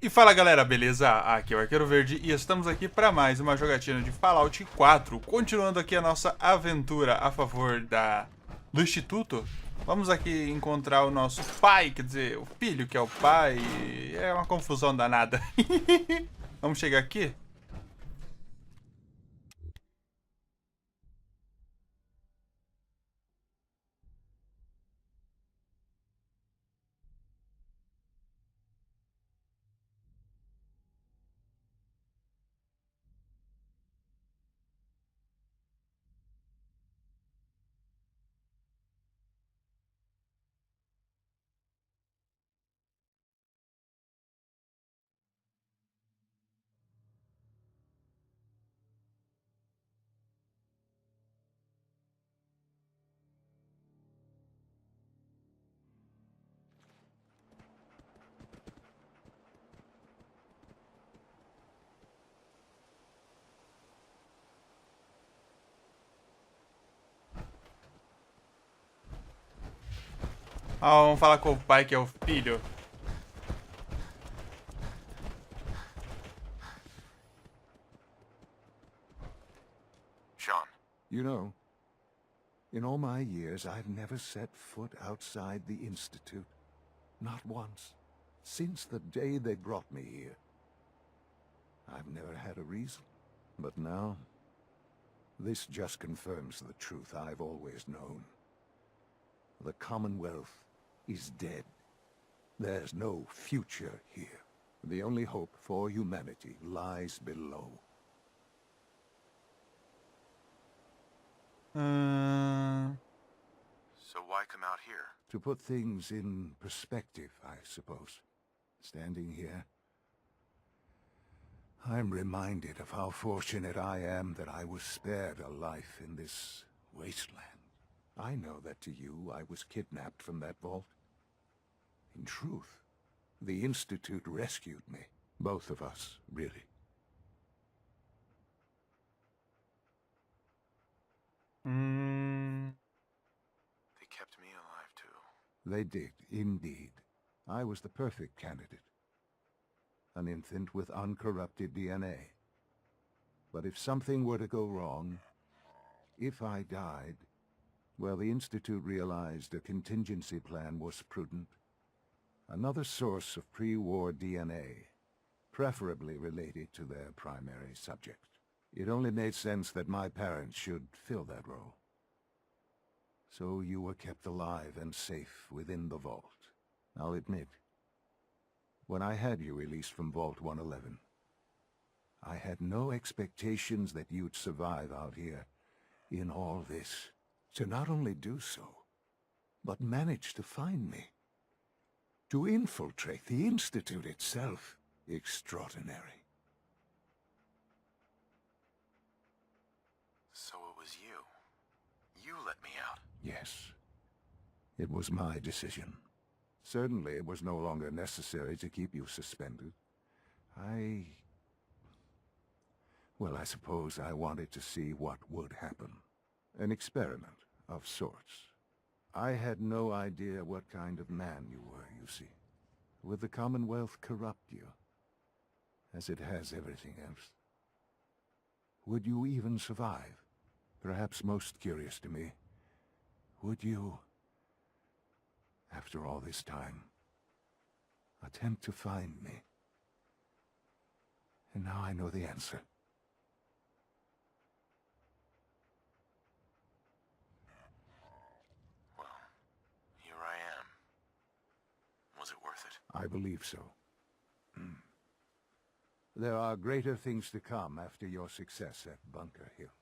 E fala galera, beleza? Aqui é o Arqueiro Verde e estamos aqui para mais uma jogatina de Fallout 4, continuando aqui a nossa aventura a favor do Instituto. Vamos aqui encontrar o nosso pai, quer dizer, o filho que é o pai, é uma confusão danada. Vamos chegar aqui? Vamos falar com o pai que é o filho. Sean. You know, in all my years, I've never set foot outside the Institute. Not once. Since the day they brought me here. I've never had a reason. But now, this just confirms the truth I've always known. The Commonwealth is dead. There's no future here. The only hope for humanity lies below. So why come out here? To put things in perspective, I suppose. Standing here, I'm reminded of how fortunate I am that I was spared a life in this wasteland. I know that to you, I was kidnapped from that vault. In truth, the Institute rescued me. Both of us, really. They kept me alive too. They did, indeed. I was the perfect candidate. An infant with uncorrupted DNA. But if something were to go wrong, if I died, well, the Institute realized a contingency plan was prudent. Another source of pre-war DNA, preferably related to their primary subject. It only made sense that my parents should fill that role. So you were kept alive and safe within the vault. I'll admit, when I had you released from Vault 111, I had no expectations that you'd survive out here in all this. To not only do so, but manage to find me. To infiltrate the Institute itself. Extraordinary. So it was you. You let me out. Yes. It was my decision. Certainly it was no longer necessary to keep you suspended. Well, I suppose I wanted to see what would happen. An experiment of sorts. I had no idea what kind of man you were, you see. Would the Commonwealth corrupt you? As it has everything else? Would you even survive? Perhaps most curious to me, would you, after all this time, attempt to find me? And now I know the answer. Well, here I am. Was it worth it? I believe so. There are greater things to come after your success at Bunker Hill.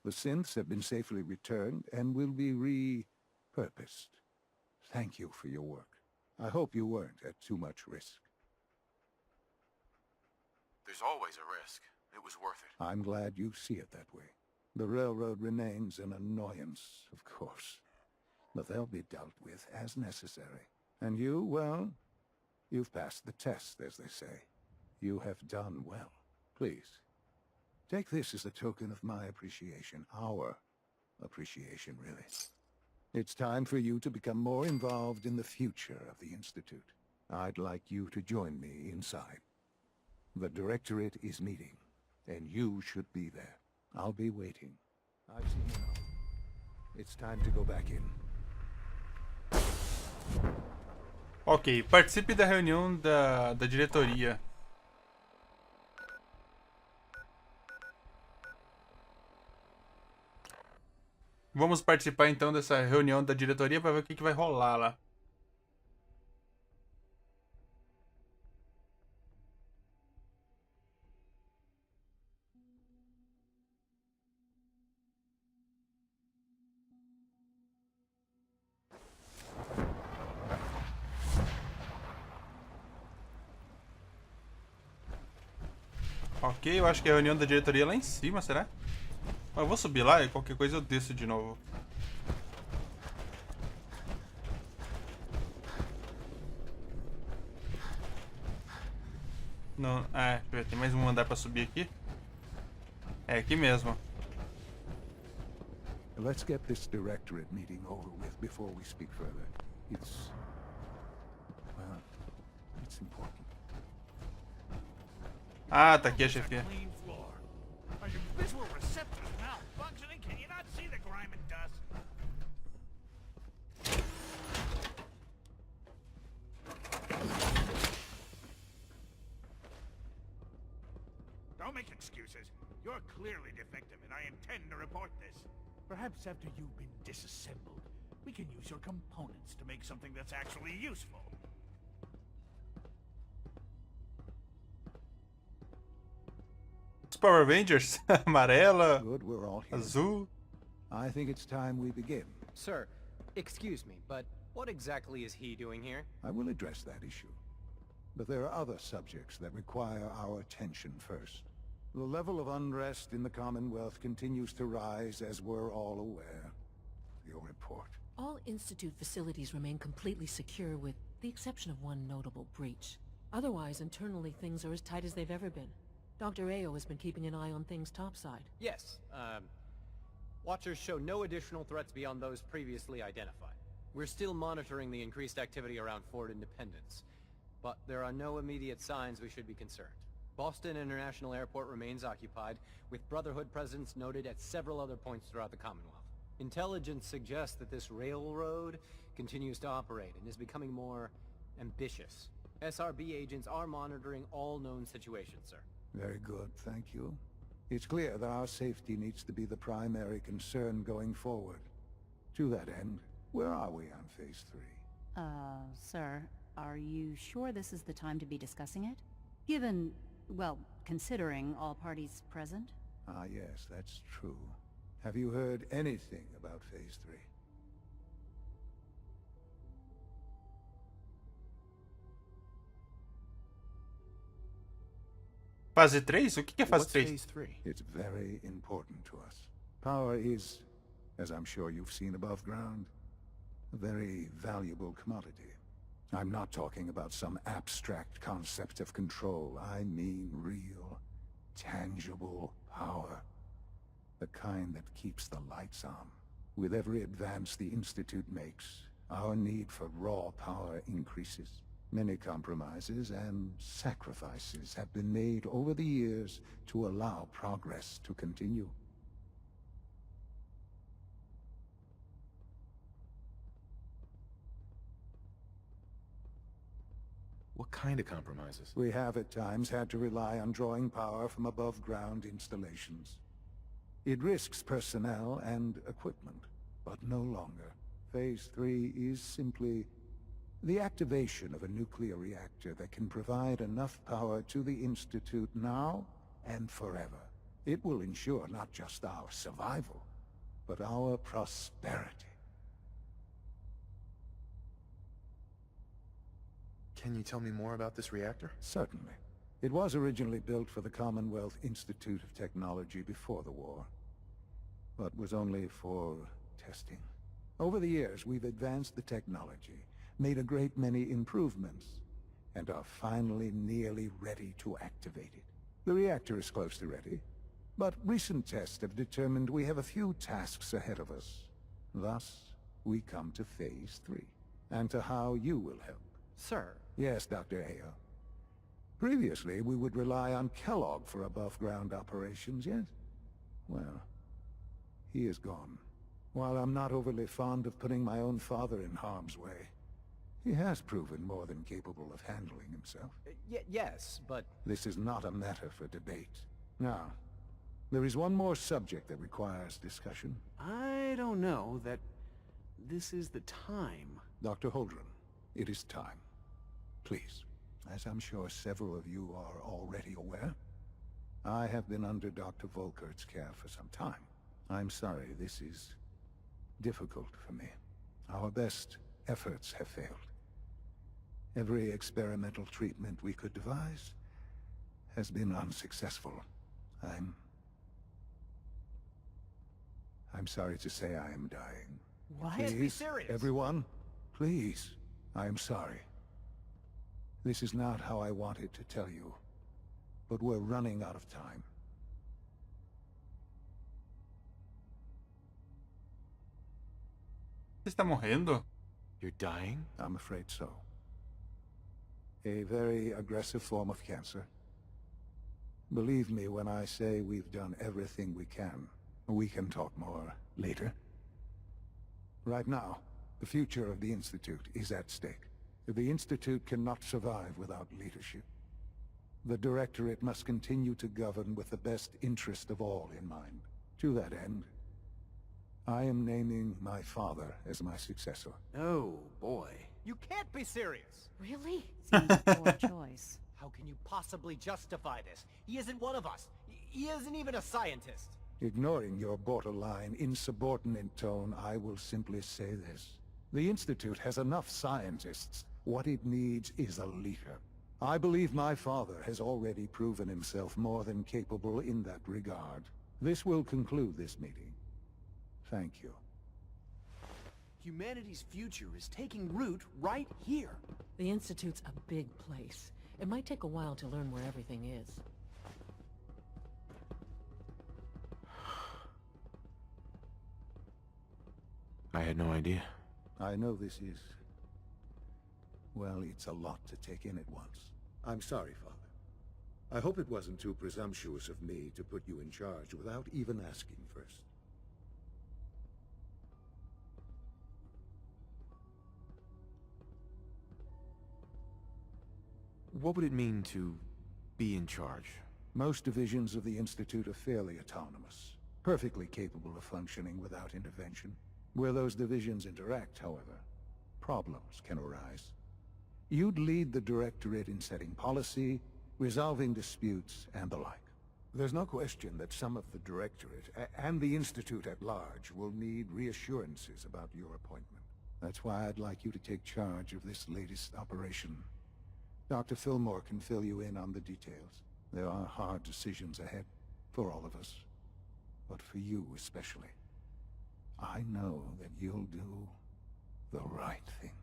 The synths have been safely returned and will be repurposed. Thank you for your work. I hope you weren't at too much risk. There's always a risk. It was worth it. I'm glad you see it that way. The railroad remains an annoyance, of course. But they'll be dealt with as necessary. And you, well, you've passed the test, as they say. You have done well. Please, take this as a token of my appreciation. Our appreciation, really. It's time for you to become more involved in the future of the Institute. I'd like you to join me inside. The Directorate is meeting, and you should be there. I'll be waiting. I've seen enough. It's time to go back in. Ok, participe da reunião da diretoria. Vamos participar então dessa reunião da diretoria para ver o que vai rolar lá. Ok, eu acho que a reunião da diretoria é lá em cima, será? Eu vou subir lá e qualquer coisa eu desço de novo. Não, deixa eu ver, tem mais um andar pra subir aqui. É aqui mesmo. Let's get this Directorate meeting over with before we speak further. It's important. Ah, tá aqui a chefia. Don't make excuses. You're clearly defective, and I intend to report this. Perhaps after you've been disassembled, we can use your components to make something that's actually useful. Os Power Rangers, amarela, Good, we're all here. azul. I think it's time we begin. Sir, excuse me, but what exactly is he doing here? I will address that issue. But there are other subjects that require our attention first. The level of unrest in the Commonwealth continues to rise, as we're all aware. Your report. All Institute facilities remain completely secure with the exception of one notable breach. Otherwise, internally things are as tight as they've ever been. Dr. Ao has been keeping an eye on things topside. Yes, Watchers show no additional threats beyond those previously identified. We're still monitoring the increased activity around Fort Independence, but there are no immediate signs we should be concerned. Boston International Airport remains occupied, with Brotherhood presence noted at several other points throughout the Commonwealth. Intelligence suggests that this railroad continues to operate and is becoming more ambitious. SRB agents are monitoring all known situations, sir. Very good, thank you. It's clear that our safety needs to be the primary concern going forward. To that end, where are we on Phase 3? Sir, are you sure this is the time to be discussing it? Given, well, considering all parties present? Ah, yes, that's true. Have you heard anything about Phase 3? Fase 3? O que é fase What's 3? Phase 3? It's very important to us. Power is, as I'm sure you've seen above ground, a very valuable commodity. I'm not talking about some abstract concept of control. I mean real, tangible power. The kind that keeps the lights on. With every advance the Institute makes, our need for raw power increases. Many compromises and sacrifices have been made over the years to allow progress to continue. What kind of compromises? We have at times had to rely on drawing power from above-ground installations. It risks personnel and equipment, but no longer. Phase 3 is simply the activation of a nuclear reactor that can provide enough power to the Institute now and forever. It will ensure not just our survival, but our prosperity. Can you tell me more about this reactor? Certainly. It was originally built for the Commonwealth Institute of Technology before the war, but was only for testing. Over the years, we've advanced the technology, made a great many improvements, and are finally nearly ready to activate it. The reactor is close to ready, but recent tests have determined we have a few tasks ahead of us. Thus, we come to Phase 3, and to how you will help. Sir, Yes, Dr. Ao. Previously, we would rely on Kellogg for above-ground operations, yes? Well, he is gone. While I'm not overly fond of putting my own father in harm's way, he has proven more than capable of handling himself. Yes, but... This is not a matter for debate. Now, there is one more subject that requires discussion. I don't know that this is the time. Dr. Holdren, it is time. Please. As I'm sure several of you are already aware, I have been under Dr. Volkert's care for some time. I'm sorry, this is difficult for me. Our best efforts have failed. Every experimental treatment we could devise has been unsuccessful. I'm sorry to say I am dying. What? Please, Be serious. everyone, please, I am sorry. This is not how I wanted to tell you, but we're running out of time. Você está morrendo? You're dying? I'm afraid so. A very aggressive form of cancer. Believe me when I say we've done everything we can. We can talk more later. Right now, the future of the Institute is at stake. The Institute cannot survive without leadership. The Directorate must continue to govern with the best interest of all in mind. To that end, I am naming my father as my successor. Oh, boy. You can't be serious! Really? Seems a poor choice. How can you possibly justify this? He isn't one of us. He isn't even a scientist. Ignoring your borderline, insubordinate tone, I will simply say this. The Institute has enough scientists. What it needs is a leader. I believe my father has already proven himself more than capable in that regard. This will conclude this meeting. Thank you. Humanity's future is taking root right here. The Institute's a big place. It might take a while to learn where everything is. I had no idea. I know this is... well, it's a lot to take in at once. I'm sorry, Father. I hope it wasn't too presumptuous of me to put you in charge without even asking first. What would it mean to be in charge? Most divisions of the Institute are fairly autonomous, perfectly capable of functioning without intervention. Where those divisions interact, however, problems can arise. You'd lead the Directorate in setting policy, resolving disputes, and the like. There's no question that some of the Directorate, and the Institute at large, will need reassurances about your appointment. That's why I'd like you to take charge of this latest operation. Dr. Fillmore can fill you in on the details. There are hard decisions ahead, for all of us, but for you especially. I know that you'll do the right thing.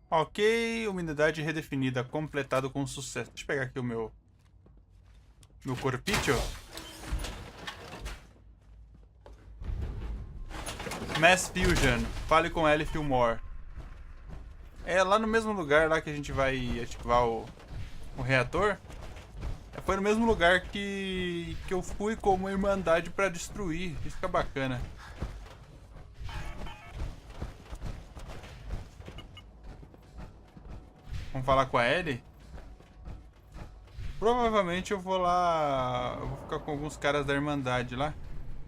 Ok, unidade redefinida, completado com sucesso. Deixa eu pegar aqui o meu corpício. Mass Fusion, fale com Ellie Fillmore. É lá no mesmo lugar lá que a gente vai ativar o reator. Foi no mesmo lugar que eu fui como Irmandade pra destruir. Isso que é bacana. Vamos falar com a Ellie? Provavelmente eu vou lá... eu vou ficar com alguns caras da Irmandade lá.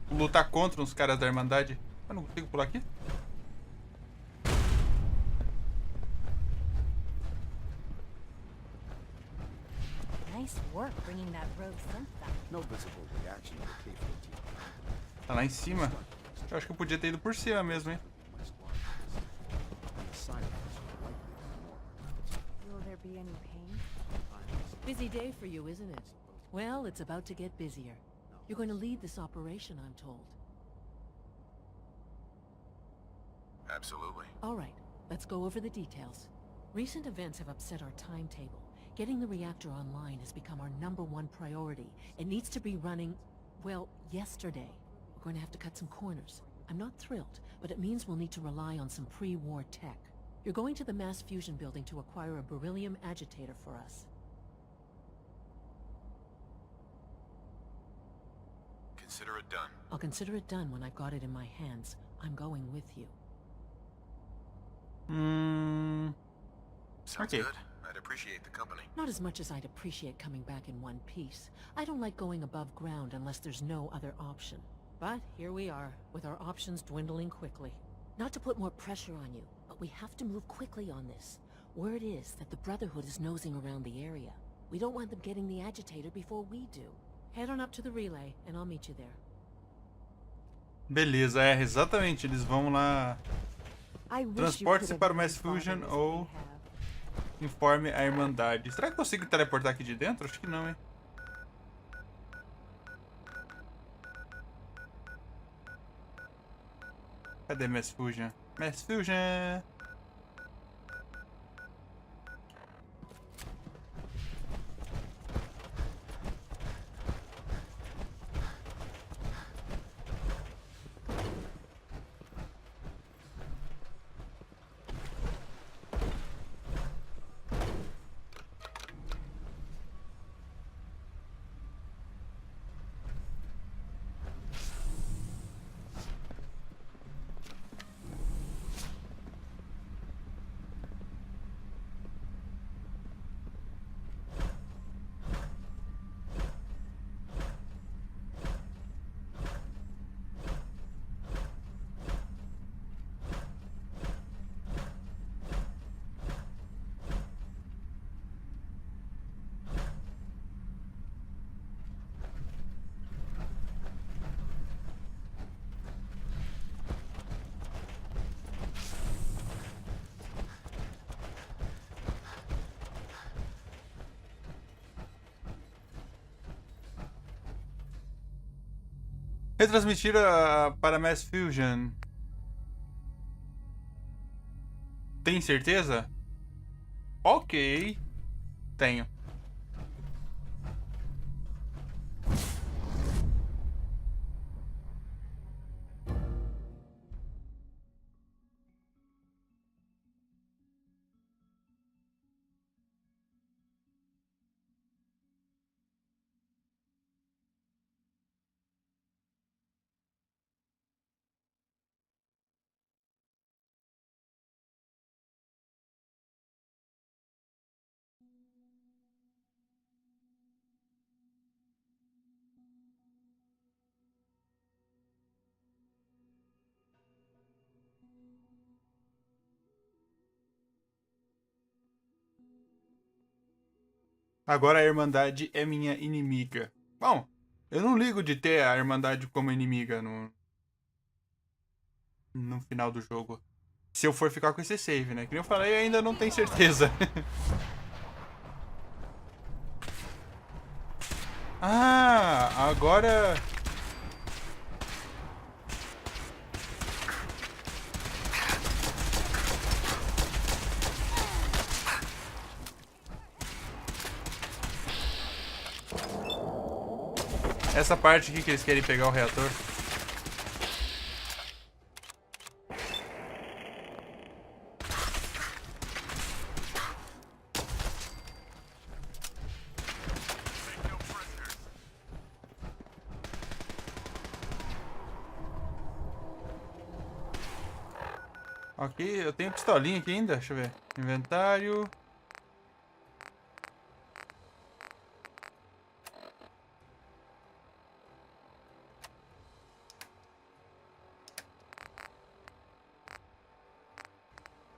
Vou lutar contra uns caras da Irmandade. Eu não consigo pular aqui? Nice work bringing that rogue synth back. No visible reaction to the casualty. Tá lá em cima. Eu acho que eu podia ter ido por cima mesmo, hein? My squad and the silence are likely to be more. Will there be any pain? Busy day for you, isn't it? Well, it's about to get busier. You're going to lead this operation, I'm told. Absolutely. All right, let's go over the details. Recent events have upset our timetable. Getting the reactor online has become our #1 priority. It needs to be running, well, yesterday. We're going to have to cut some corners. I'm not thrilled, but it means we'll need to rely on some pre-war tech. You're going to the mass fusion building to acquire a beryllium agitator for us. Consider it done. I'll consider it done when I've got it in my hands. I'm going with you. Sounds Okay. good. I'd appreciate the company. Not as much as I'd appreciate coming back in one piece. I don't like going above ground unless there's no other option. But here we are, with our options dwindling quickly. Not to put more pressure on you, but we have to move quickly on this. Word is that the Brotherhood is nosing around the area. We don't want them getting the agitator before we do. Head on up to the relay, and I'll meet you there. Beleza, exatamente. Eles vão lá. Transporte-se para o Mass Fusion ou informe a Irmandade. Será que eu consigo teleportar aqui de dentro? Acho que não, hein? Cadê Mass Fusion? Mass Fusion! Retransmitir para Mass Fusion. Tem certeza? Ok. Tenho. Agora a Irmandade é minha inimiga. Bom, eu não ligo de ter a Irmandade como inimiga no final do jogo. Se eu for ficar com esse save, né? Que nem eu falei, ainda não tenho certeza. Ah, agora... Essa parte aqui que eles querem pegar o reator. Ok, eu tenho pistolinha aqui ainda, deixa eu ver. Inventário.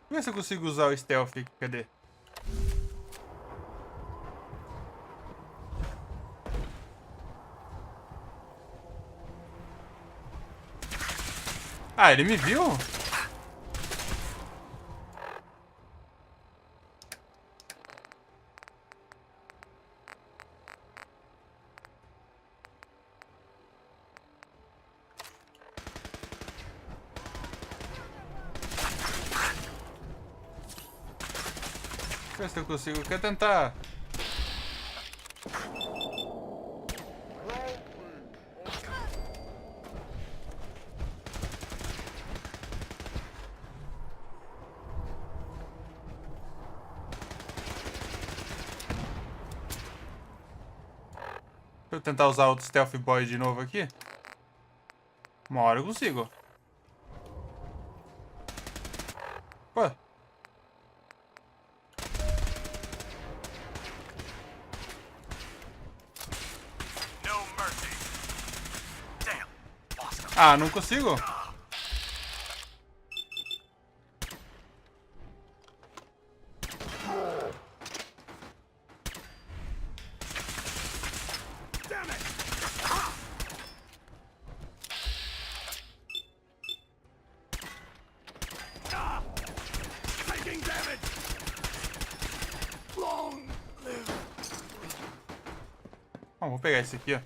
Vamos ver se eu consigo usar o stealth aqui, cadê? Ah, ele me viu? Deixa eu ver se eu consigo. Quer tentar? eu tentar usar o Stealth Boy de novo aqui. Uma hora eu consigo. Pô. Ah, não consigo? Bom, vou pegar esse aqui, ó.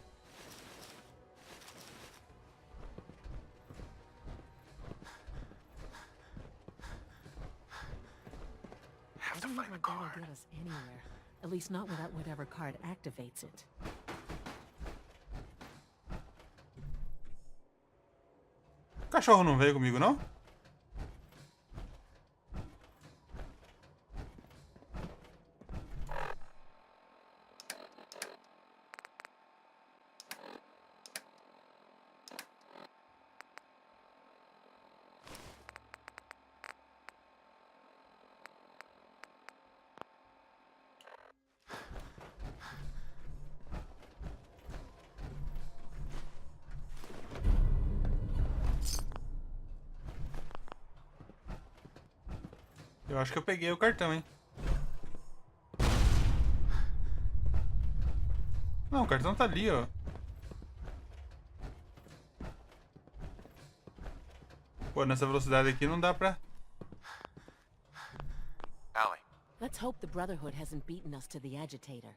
Doesn't look like that'll get us anywhere. At least not without whatever card activates it. O cachorro não veio comigo, não? Eu acho que eu peguei o cartão, hein? Não, o cartão tá ali, ó. Pô, nessa velocidade aqui não dá pra... Allie, Let's hope the Brotherhood hasn't beaten us to the agitator.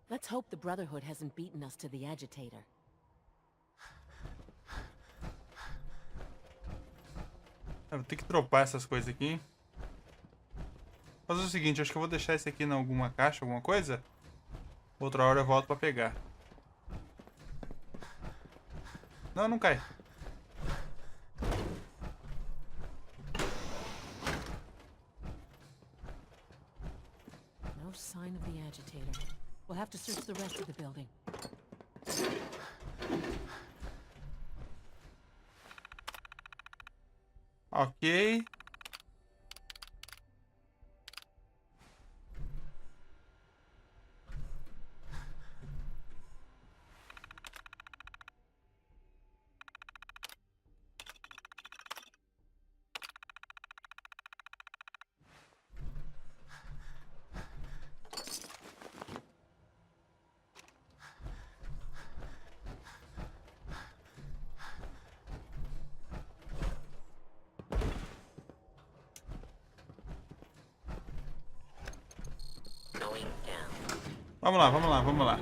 Let's hope the Brotherhood hasn't beaten us to the agitator. Eu vou ter que dropar essas coisas aqui, hein? Fazer o seguinte, acho que eu vou deixar esse aqui em alguma caixa, alguma coisa. Outra hora eu volto pra pegar. Não, não cai. No sign of the agitator. We'll have to search the rest of the building. Ok. Vamos lá, vamos lá, vamos lá.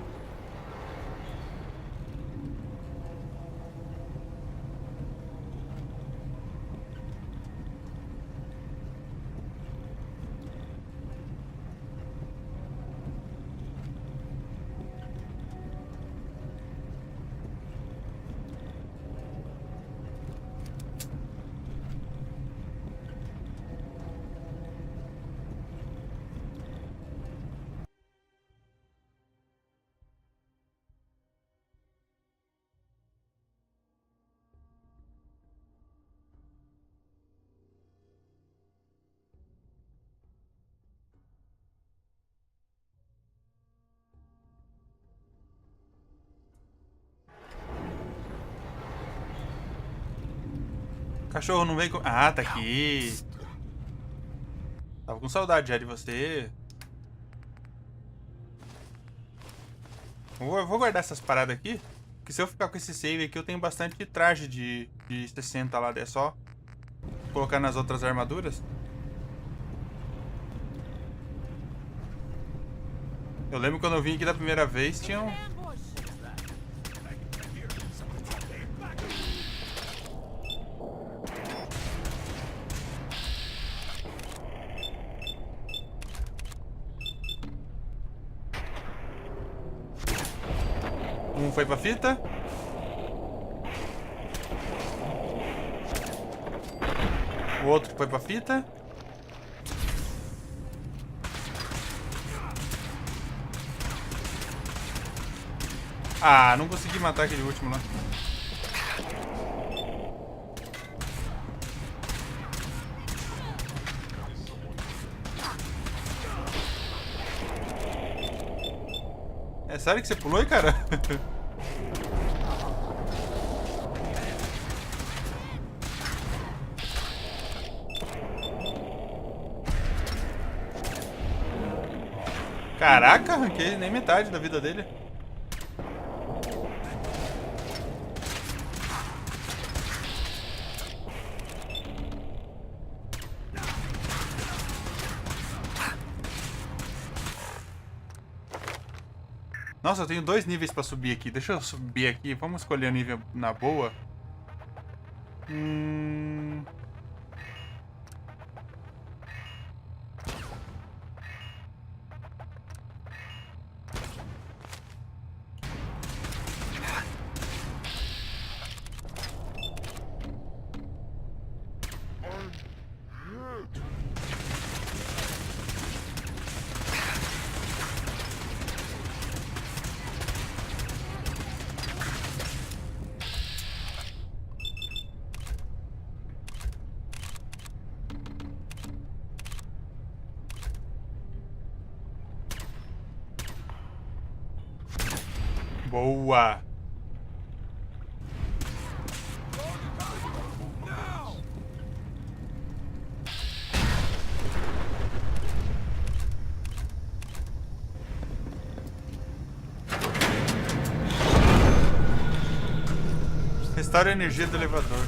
Cachorro não veio com... Ah, tá aqui. Tava com saudade já de você. Eu vou guardar essas paradas aqui. Porque se eu ficar com esse save aqui, eu tenho bastante traje de 60 lá. É só colocar nas outras armaduras. Eu lembro quando eu vim aqui da primeira vez, tinham... Um foi pra fita. O outro foi pra fita. Ah, não consegui matar aquele último lá. É sério que você pulou aí, cara? Caraca, arranquei nem metade da vida dele. Nossa, eu tenho 2 níveis pra subir aqui. Deixa eu subir aqui. Vamos escolher o nível na boa. Boa! Restaure a energia do elevador.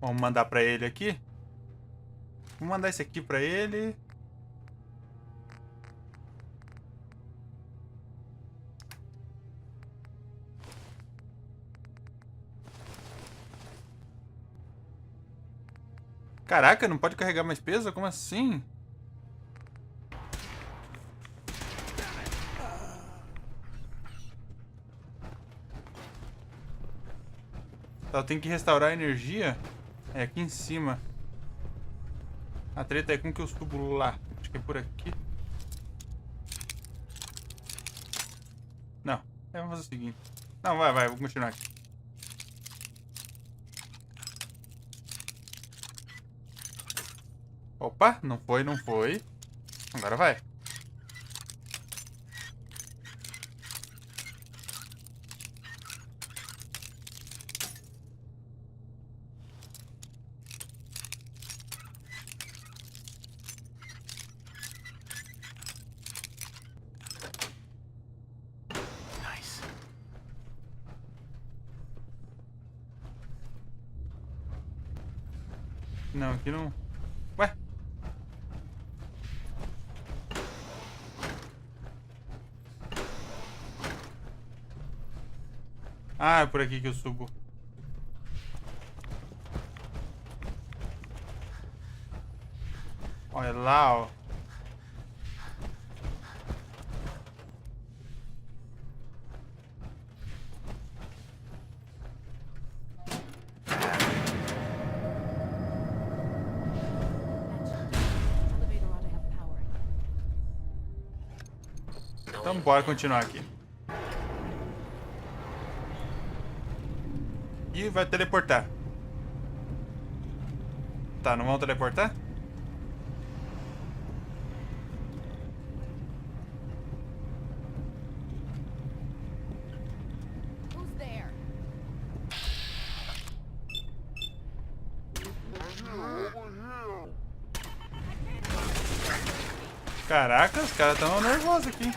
Vamos mandar pra ele aqui. Vamos mandar esse aqui pra ele. Caraca, não pode carregar mais peso? Como assim? Tá, eu tenho que restaurar a energia. É aqui em cima. A treta é com que eu subo lá. Acho que é por aqui. Não. Vamos fazer o seguinte. Não, vai, vou continuar aqui. Opa, não foi, não foi. Agora vai. Não, aqui não... Ué? Ah, é por aqui que eu subo. Olha lá, ó. Então bora continuar aqui. E vai teleportar. Tá, não vamos teleportar? Who's there? Caraca, os caras estão nervosos aqui.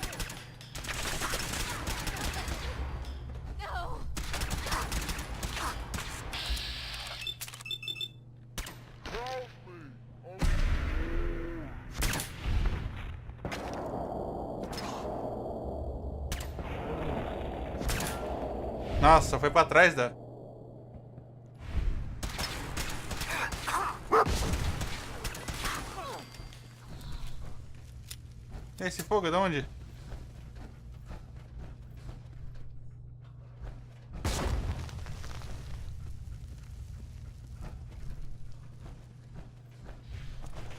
Nossa, foi pra trás da... Esse fogo é de onde?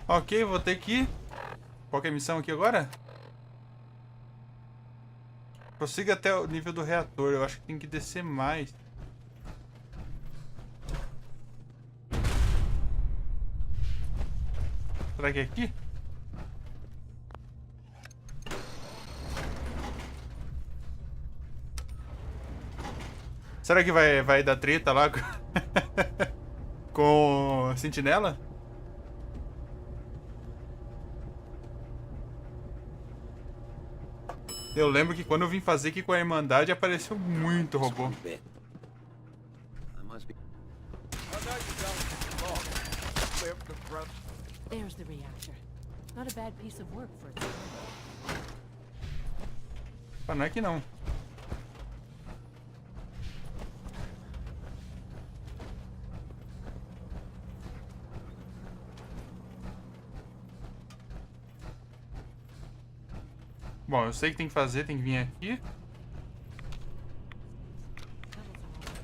Ok, vou ter que ir. Qual que é a missão aqui agora? Prossiga até o nível do reator. Eu acho que tem que descer mais. Será que é aqui? Será que vai dar treta lá com a sentinela? Eu lembro que quando eu vim fazer aqui com a Irmandade apareceu muito robô. There's the reactor. Not a bad piece of work for it. Ah, não é que não. Bom, eu sei que tem que fazer, tem que vir aqui.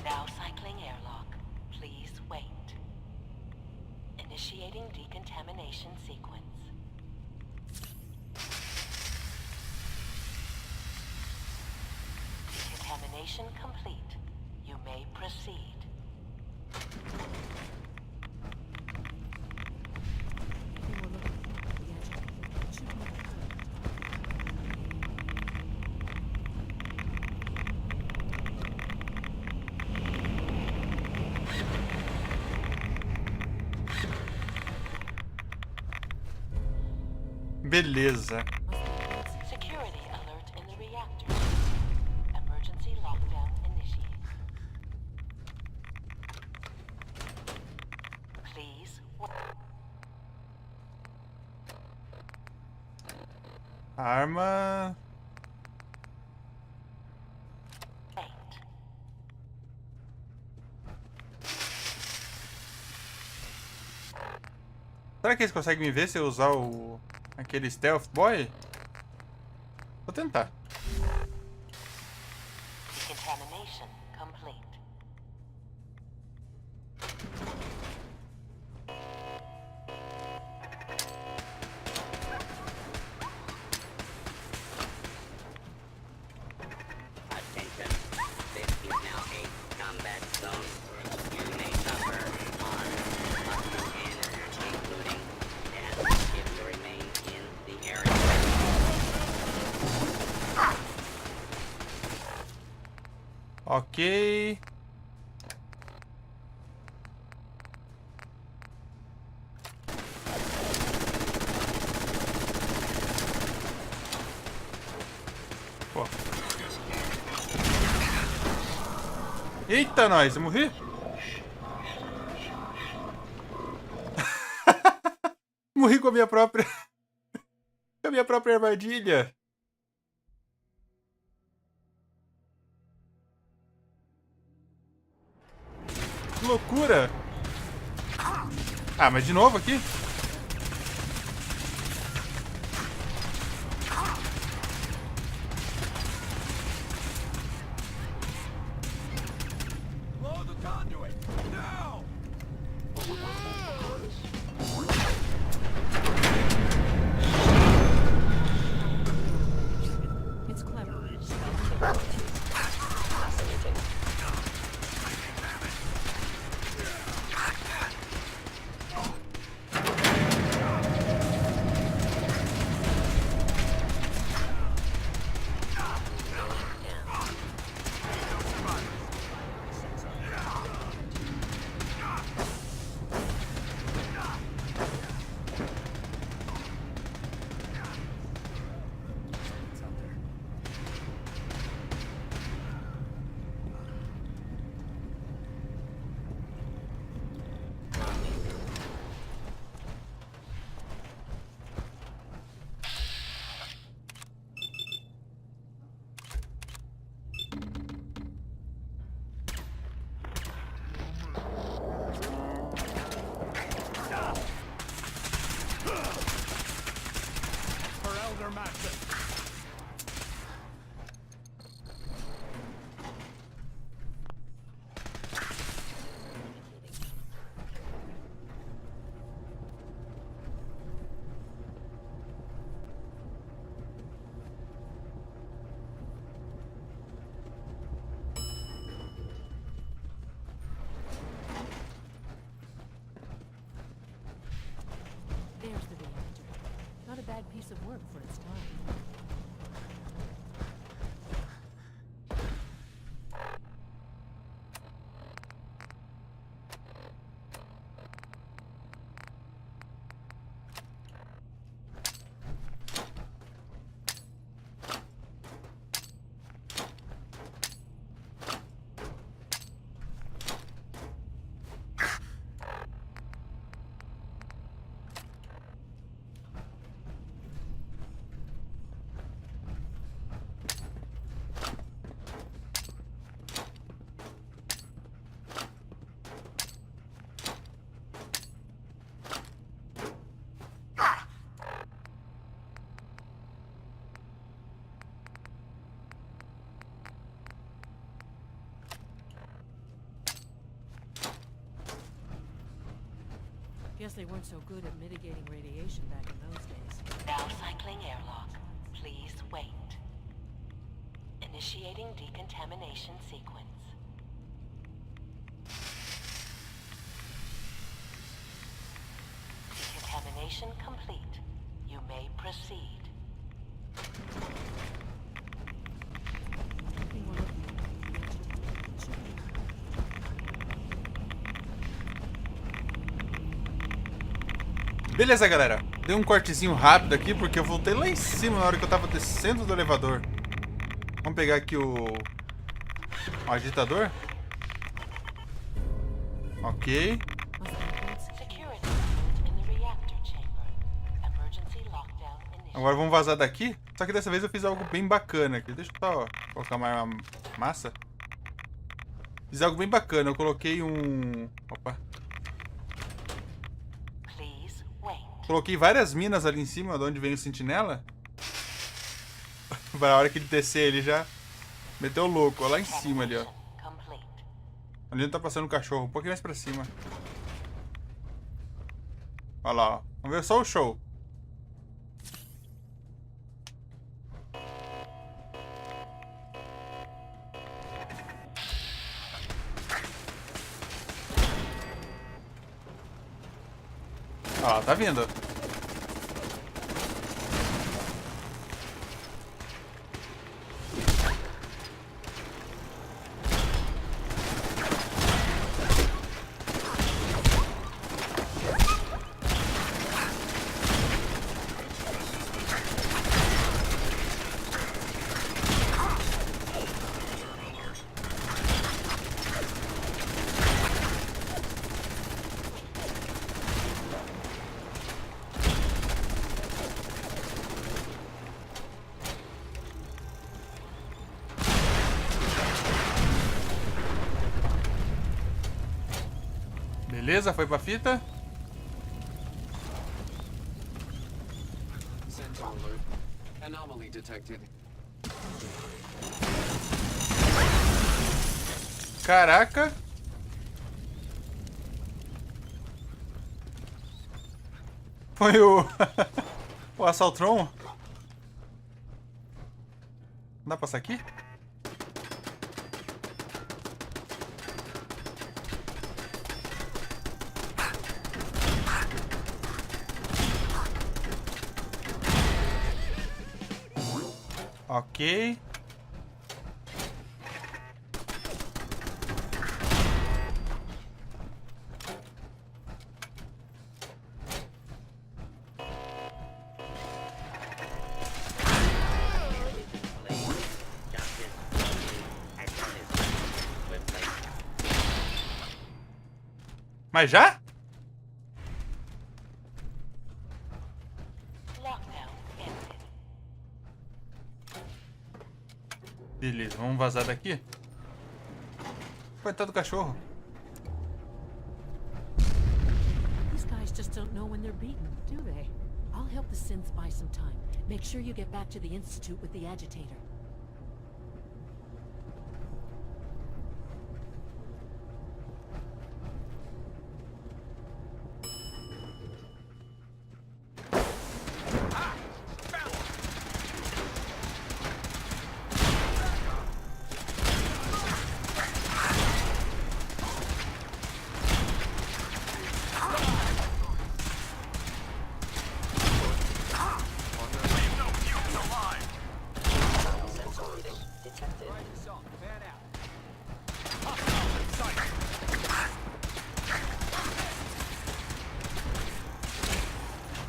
Now cycling airlock. Please wait. Initiating decontamination sequence. Decontamination complete. You may proceed. Beleza. Security alert in the reactor. Emergency lockdown initiated. Please wait. Arma. Será que eles conseguem me ver se eu usar aquele Stealth Boy? Vou tentar. Decontamination complete. Attention. This is now a combat zone. You may suffer harm up to and including death if you remain in the area. Ok. Pô. Eita, nós, eu morri? Morri com a minha própria... com a minha própria armadilha. Que loucura! Ah, mas de novo aqui? It's clever. your master. There's the reactor. Not a bad piece of work for its time. Guess they weren't so good at mitigating radiation back in those days. Now cycling airlock. Please wait. Initiating decontamination sequence. Decontamination complete. You may proceed. Beleza, galera. Dei um cortezinho rápido aqui porque eu voltei lá em cima na hora que eu tava descendo do elevador. Vamos pegar aqui o agitador. Ok. Agora vamos vazar daqui. Só que dessa vez eu fiz algo bem bacana aqui. Deixa eu só colocar mais uma massa. Fiz algo bem bacana. Eu coloquei um... Opa. Coloquei várias minas ali em cima, de onde vem o sentinela. Para a hora que ele descer, ele já meteu o louco. Olha lá em cima ali, ó. Ali não tá passando o cachorro. Um pouquinho mais pra cima. Olha lá, ó. Vamos ver só o show. Ó, tá vindo. Beleza, foi pra fita. Anomaly detected. Caraca. Foi o o Assaltron. Não dá pra passar aqui? Ok. Mas já? Beleza, vamos vazar daqui. Coitado do cachorro. These guys just don't know when they're beaten, do they? I'll help the synths buy some time. Make sure you get back to the Institute with the agitator.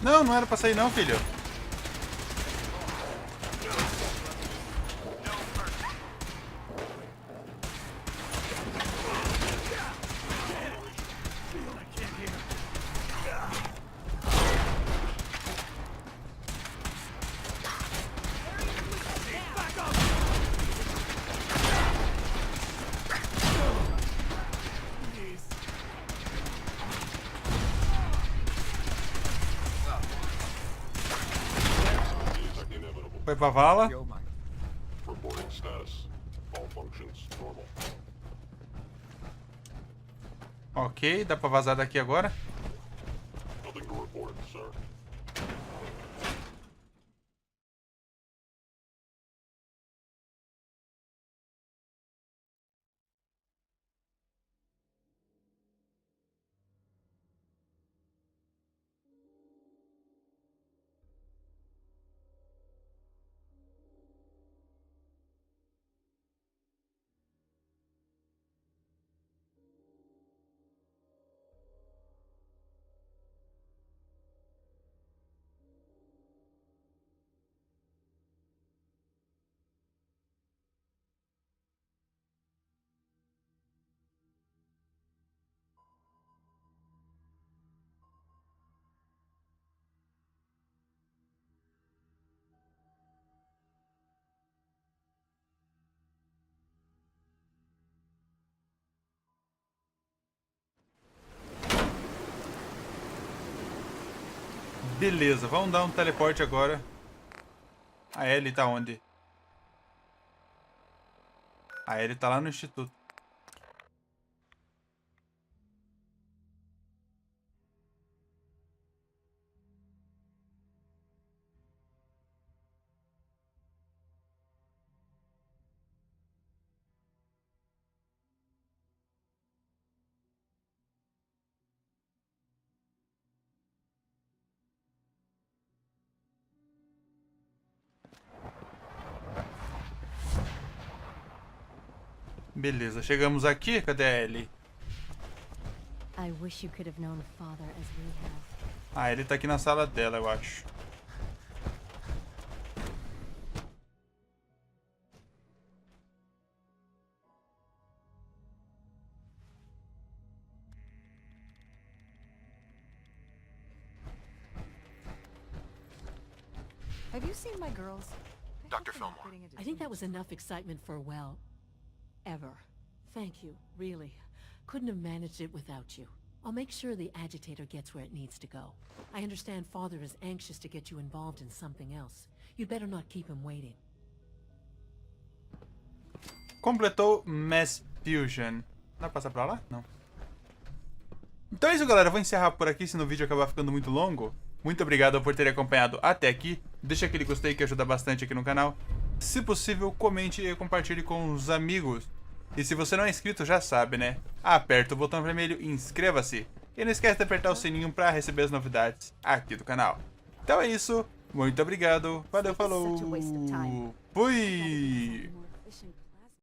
Não, não era pra sair não, filho. Foi pra vala. Ok, dá pra vazar daqui agora. Beleza, vamos dar um teleporte agora. A Ellie tá onde? A Ellie tá lá no Instituto. Beleza, chegamos aqui. Cadê a Ellie? I wish you could have known a father as we have. Ah, ele tá aqui na sala dela, eu acho. Have you seen my girls? Dr. Fillmore. I think that was enough excitement for, well, ever. Thank you, really. Couldn't have managed it without you. I'll make sure the agitator gets where it needs to go. I understand Father is anxious to get you involved in something else. You'd better not keep him waiting. Completou Mass Fusion. Dá pra passar pra lá? Não. Então é isso, galera. Eu vou encerrar por aqui, senão o vídeo acabar ficando muito longo. Muito obrigado por ter acompanhado até aqui. Deixa aquele gostei que ajuda bastante aqui no canal. Se possível, comente e compartilhe com os amigos. E se você não é inscrito, já sabe, né? Aperta o botão vermelho e inscreva-se. E não esquece de apertar o sininho para receber as novidades aqui do canal. Então é isso. Muito obrigado. Valeu, falou. Fui!